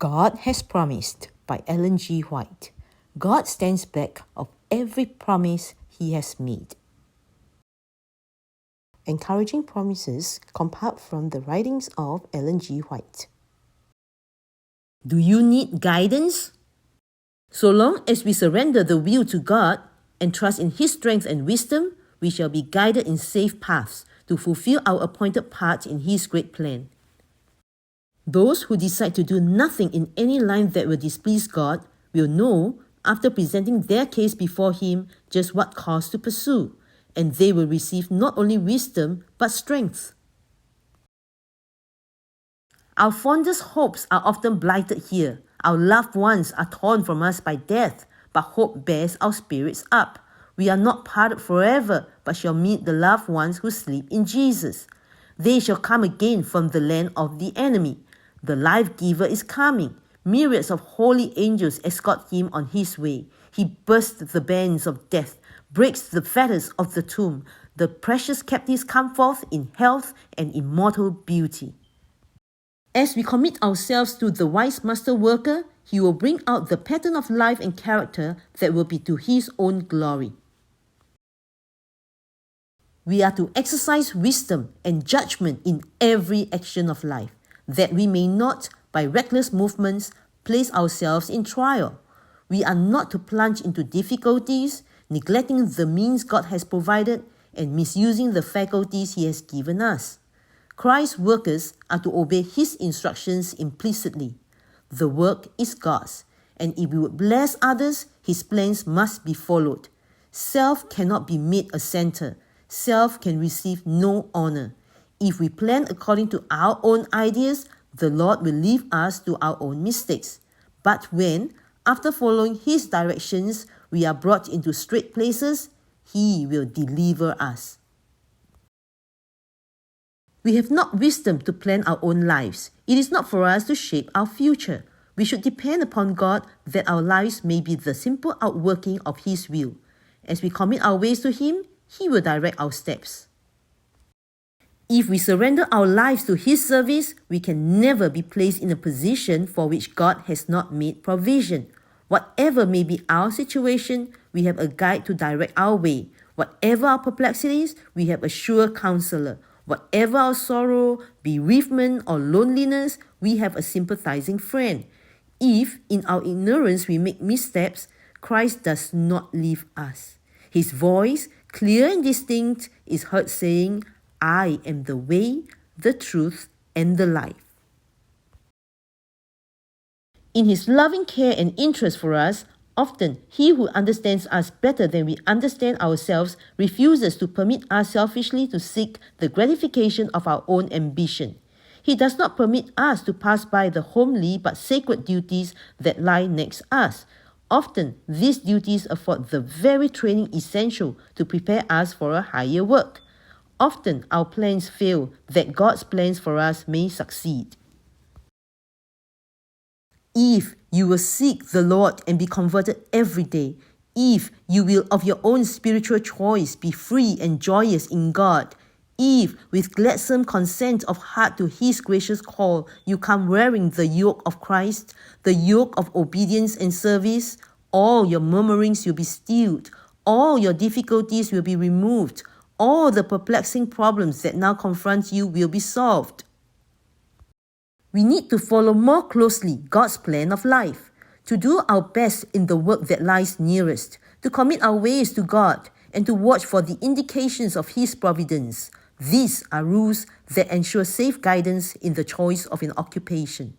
God has promised by Ellen G. White. God stands back of every promise he has made. Encouraging promises compiled from the writings of Ellen G. White. Do you need guidance? So long as we surrender the will to God and trust in His strength and wisdom, we shall be guided in safe paths to fulfill our appointed part in His great plan. Those who decide to do nothing in any line that will displease God will know, after presenting their case before Him, just what course to pursue, and they will receive not only wisdom but strength. Our fondest hopes are often blighted here. Our loved ones are torn from us by death, but hope bears our spirits up. We are not parted forever, but shall meet the loved ones who sleep in Jesus. They shall come again from the land of the enemy. The life giver is coming. Myriads of holy angels escort him on his way. He bursts the bands of death, breaks the fetters of the tomb. The precious captives come forth in health and immortal beauty. As we commit ourselves to the wise master worker, he will bring out the pattern of life and character that will be to his own glory. We are to exercise wisdom and judgment in every action of life, that we may not, by reckless movements, place ourselves in trial. We are not to plunge into difficulties, neglecting the means God has provided and misusing the faculties He has given us. Christ's workers are to obey His instructions implicitly. The work is God's, and if we would bless others, His plans must be followed. Self cannot be made a center. Self can receive no honor. If we plan according to our own ideas, the Lord will leave us to our own mistakes. But when, after following His directions, we are brought into straight places, He will deliver us. We have not wisdom to plan our own lives. It is not for us to shape our future. We should depend upon God that our lives may be the simple outworking of His will. As we commit our ways to Him, He will direct our steps. If we surrender our lives to His service, we can never be placed in a position for which God has not made provision. Whatever may be our situation, we have a guide to direct our way. Whatever our perplexities, we have a sure counselor. Whatever our sorrow, bereavement, or loneliness, we have a sympathizing friend. If, in our ignorance, we make missteps, Christ does not leave us. His voice, clear and distinct, is heard saying, I am the way, the truth, and the life. In His loving care and interest for us, often He who understands us better than we understand ourselves refuses to permit us selfishly to seek the gratification of our own ambition. He does not permit us to pass by the homely but sacred duties that lie next us. Often, these duties afford the very training essential to prepare us for a higher work. Often, our plans fail that God's plans for us may succeed. If you will seek the Lord and be converted every day, if you will of your own spiritual choice be free and joyous in God, if with gladsome consent of heart to His gracious call you come wearing the yoke of Christ, the yoke of obedience and service, all your murmurings will be stilled, all your difficulties will be removed, all the perplexing problems that now confront you will be solved. We need to follow more closely God's plan of life, to do our best in the work that lies nearest, to commit our ways to God, and to watch for the indications of His providence. These are rules that ensure safe guidance in the choice of an occupation.